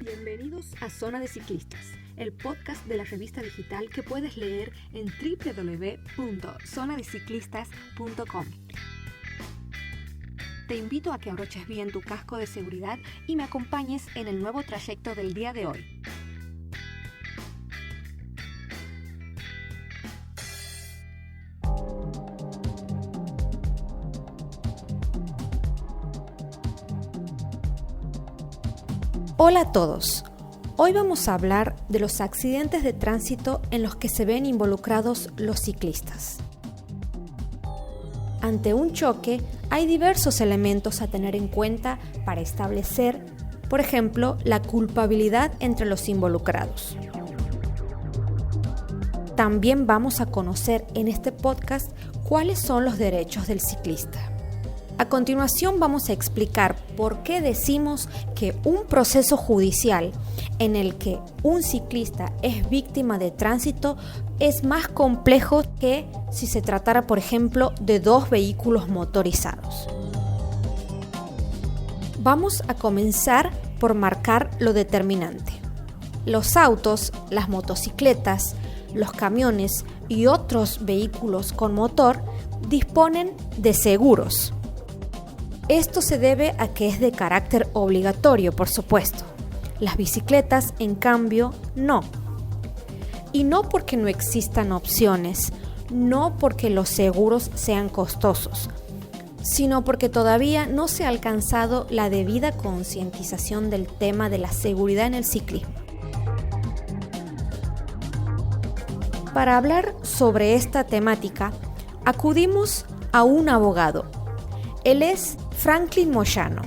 Bienvenidos a Zona de Ciclistas, el podcast de la revista digital que puedes leer en www.zonadeciclistas.com. Te invito a que abroches bien tu casco de seguridad y me acompañes en el nuevo trayecto del día de hoy. Hola a todos, hoy vamos a hablar de los accidentes de tránsito en los que se ven involucrados los ciclistas. Ante un choque hay diversos elementos a tener en cuenta para establecer, por ejemplo, la culpabilidad entre los involucrados. También vamos a conocer en este podcast cuáles son los derechos del ciclista. A continuación vamos a explicar por qué decimos que un proceso judicial en el que un ciclista es víctima de tránsito es más complejo que si se tratara, por ejemplo, de dos vehículos motorizados. Vamos a comenzar por marcar lo determinante. Los autos, las motocicletas, los camiones y otros vehículos con motor disponen de seguros. Esto se debe a que es de carácter obligatorio, por supuesto. Las bicicletas, en cambio, no. Y no porque no existan opciones, no porque los seguros sean costosos, sino porque todavía no se ha alcanzado la debida concientización del tema de la seguridad en el ciclismo. Para hablar sobre esta temática, acudimos a un abogado. Él es Franklin Moyano,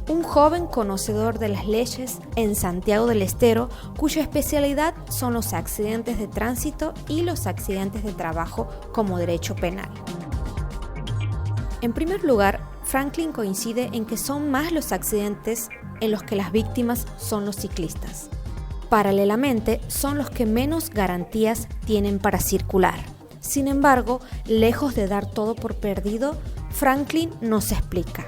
un joven conocedor de las leyes en Santiago del Estero, cuya especialidad son los accidentes de tránsito y los accidentes de trabajo como derecho penal. En primer lugar, Franklin coincide en que son más los accidentes en los que las víctimas son los ciclistas. Paralelamente, son los que menos garantías tienen para circular. Sin embargo, lejos de dar todo por perdido, Franklin nos explica.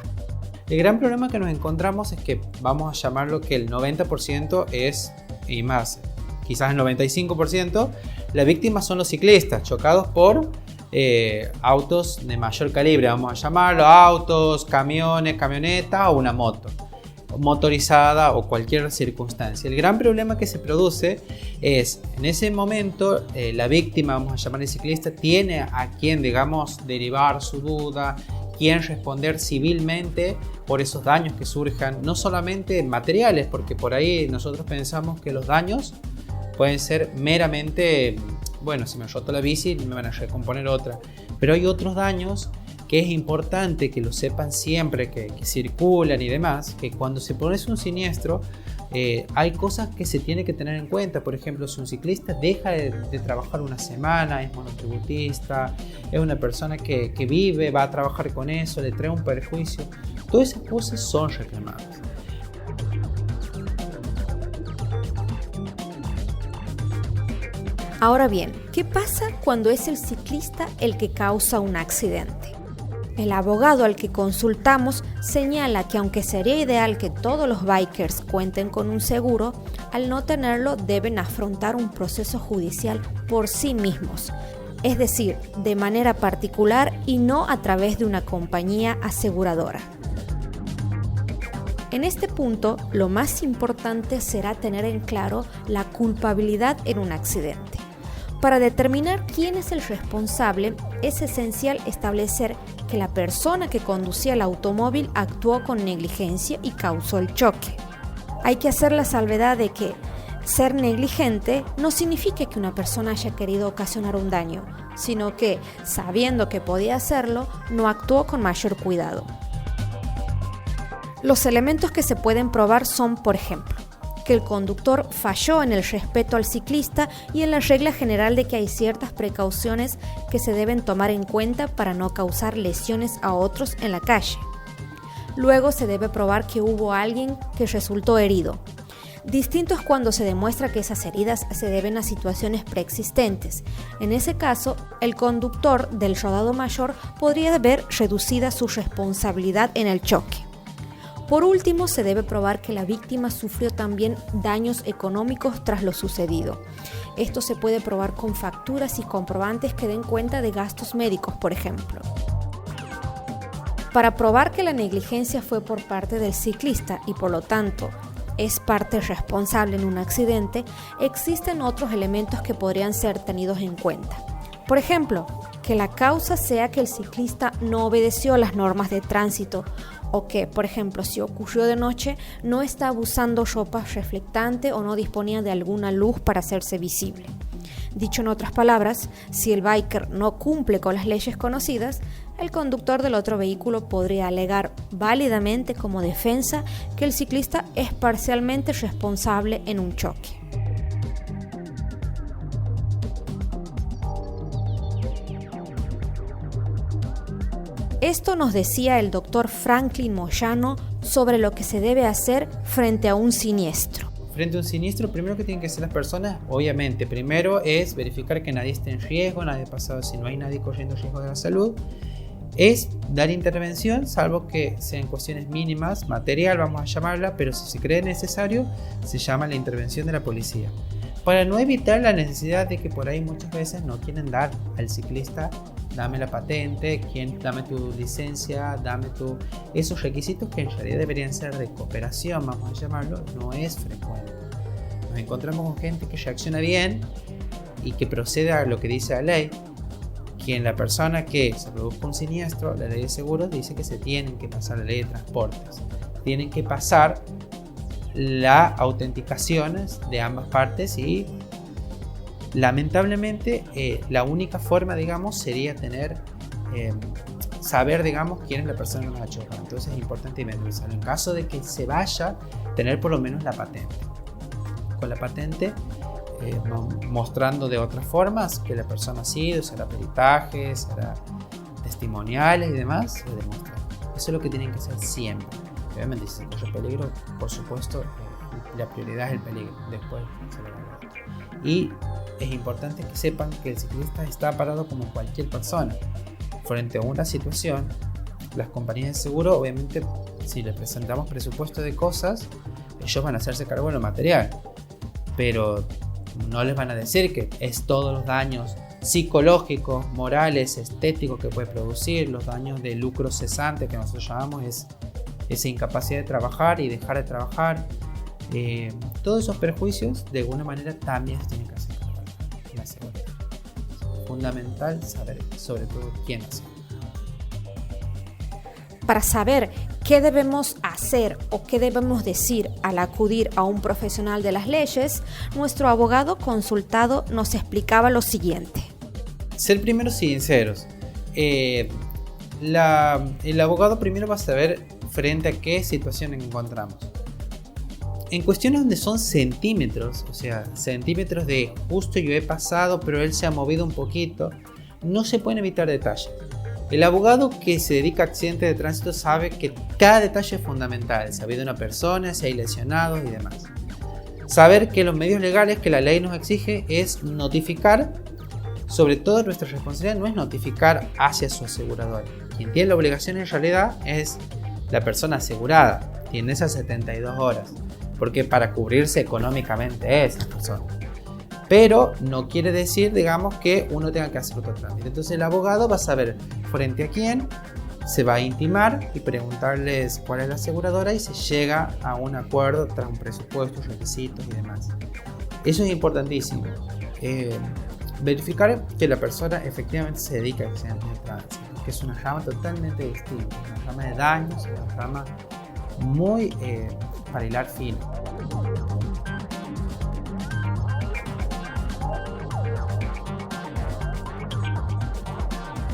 El gran problema que nos encontramos es que vamos a llamarlo que el 90% es, y más, quizás el 95%, las víctimas son los ciclistas, chocados por autos de mayor calibre, vamos a llamarlo, autos, camiones, camionetas o una moto motorizada o cualquier circunstancia. El gran problema que se produce es, en ese momento, la víctima, vamos a llamar el ciclista, tiene a quien, digamos, derivar su duda, quien responder civilmente por esos daños que surjan, no solamente materiales, porque por ahí nosotros pensamos que los daños pueden ser meramente, bueno, si me roto la bici me van a recomponer otra, pero hay otros daños que es importante que lo sepan siempre, que circulan y demás, que cuando se produce un siniestro, hay cosas que se tiene que tener en cuenta. Por ejemplo, si un ciclista deja de trabajar una semana, es monotributista, es una persona que vive, va a trabajar con eso, le trae un perjuicio, todas esas cosas son reclamadas. Ahora bien, ¿qué pasa cuando es el ciclista el que causa un accidente? El abogado al que consultamos señala que aunque sería ideal que todos los bikers cuenten con un seguro, al no tenerlo deben afrontar un proceso judicial por sí mismos, es decir, de manera particular y no a través de una compañía aseguradora. En este punto, lo más importante será tener en claro la culpabilidad en un accidente. Para determinar quién es el responsable, es esencial establecer que la persona que conducía el automóvil actuó con negligencia y causó el choque. Hay que hacer la salvedad de que ser negligente no significa que una persona haya querido ocasionar un daño, sino que, sabiendo que podía hacerlo, no actuó con mayor cuidado. Los elementos que se pueden probar son, por ejemplo, que el conductor falló en el respeto al ciclista y en la regla general de que hay ciertas precauciones que se deben tomar en cuenta para no causar lesiones a otros en la calle. Luego se debe probar que hubo alguien que resultó herido. Distinto es cuando se demuestra que esas heridas se deben a situaciones preexistentes. En ese caso, el conductor del rodado mayor podría ver reducida su responsabilidad en el choque. Por último, se debe probar que la víctima sufrió también daños económicos tras lo sucedido. Esto se puede probar con facturas y comprobantes que den cuenta de gastos médicos, por ejemplo. Para probar que la negligencia fue por parte del ciclista y por lo tanto es parte responsable en un accidente, existen otros elementos que podrían ser tenidos en cuenta. Por ejemplo, que la causa sea que el ciclista no obedeció las normas de tránsito o que, por ejemplo, si ocurrió de noche, no estaba usando ropa reflectante o no disponía de alguna luz para hacerse visible. Dicho en otras palabras, si el biker no cumple con las leyes conocidas, el conductor del otro vehículo podría alegar válidamente como defensa que el ciclista es parcialmente responsable en un choque. Esto nos decía el doctor Franklin Moyano sobre lo que se debe hacer frente a un siniestro. Frente a un siniestro, primero que tienen que hacer las personas, obviamente, primero es verificar que nadie esté en riesgo, nadie pasado, si no hay nadie corriendo riesgo de la salud, es dar intervención, salvo que sean cuestiones mínimas, material vamos a llamarla, pero si se cree necesario, se llama la intervención de la policía. Para no evitar la necesidad de que por ahí muchas veces no quieren dar al ciclista, dame la patente, dame tu licencia, esos requisitos que en realidad deberían ser de cooperación, vamos a llamarlo, no es frecuente. Nos encontramos con gente que reacciona bien y que procede a lo que dice la ley, que en la persona que se produzca un siniestro, la ley de seguros dice que se tienen que pasar la ley de transportes, tienen que pasar las autenticaciones de ambas partes y lamentablemente la única forma, digamos, sería saber, digamos, quién es la persona que nos ha chocado. Entonces es importante identificarlo. En caso de que se vaya, tener por lo menos la patente. Con la patente mostrando de otras formas que la persona ha sido, será peritaje, será testimoniales y demás, se demuestra. Eso es lo que tienen que hacer siempre. Obviamente, si se corre peligro, por supuesto, la prioridad es el peligro, después se le da el otro. Y es importante que sepan que el ciclista está parado como cualquier persona. Frente a una situación, las compañías de seguro, obviamente, si les presentamos presupuesto de cosas, ellos van a hacerse cargo de lo material, pero no les van a decir que es todos los daños psicológicos, morales, estéticos que puede producir, los daños de lucro cesante que nosotros llamamos, es esa incapacidad de trabajar y dejar de trabajar. Todos esos perjuicios de alguna manera también se tienen que hacer en la seguridad. Es fundamental saber sobre todo quién hace. Para saber qué debemos hacer o qué debemos decir al acudir a un profesional de las leyes, nuestro abogado consultado nos explicaba lo siguiente. Ser primero sinceros. El abogado primero va a saber frente a qué situación encontramos. En cuestiones donde son centímetros, o sea, centímetros de justo yo he pasado, pero él se ha movido un poquito, no se pueden evitar detalles. El abogado que se dedica a accidentes de tránsito sabe que cada detalle es fundamental, saber de una persona, si hay lesionados y demás. Saber que los medios legales que la ley nos exige es notificar, sobre todo nuestra responsabilidad no es notificar hacia su asegurador. Quien tiene la obligación en realidad es la persona asegurada, tiene esas 72 horas. Porque para cubrirse económicamente esa persona. Pero no quiere decir, digamos, que uno tenga que hacer otro trámite. Entonces el abogado va a saber frente a quién se va a intimar y preguntarles cuál es la aseguradora y se llega a un acuerdo tras un presupuesto, requisitos y demás. Eso es importantísimo. Verificar que la persona efectivamente se dedica a accidentes de tránsito, que es una rama totalmente distinta, una rama de daños, una rama muy para hilar fino.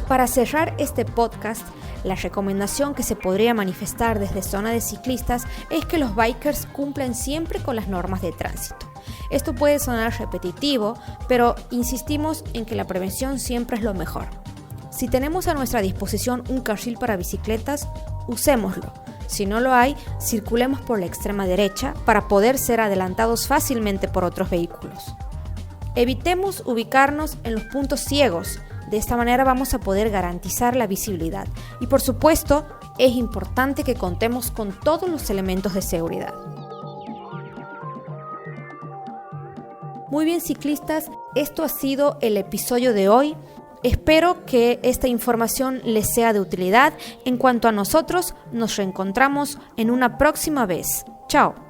Para cerrar este podcast, la recomendación que se podría manifestar desde Zona de Ciclistas es que los bikers cumplan siempre con las normas de tránsito. Esto puede sonar repetitivo, pero insistimos en que la prevención siempre es lo mejor. Si tenemos a nuestra disposición un carril para bicicletas, usémoslo. Si no lo hay, circulemos por la extrema derecha para poder ser adelantados fácilmente por otros vehículos. Evitemos ubicarnos en los puntos ciegos. De esta manera vamos a poder garantizar la visibilidad. Y por supuesto, es importante que contemos con todos los elementos de seguridad. Muy bien, ciclistas, esto ha sido el episodio de hoy. Espero que esta información les sea de utilidad. En cuanto a nosotros, nos reencontramos en una próxima vez. Chao.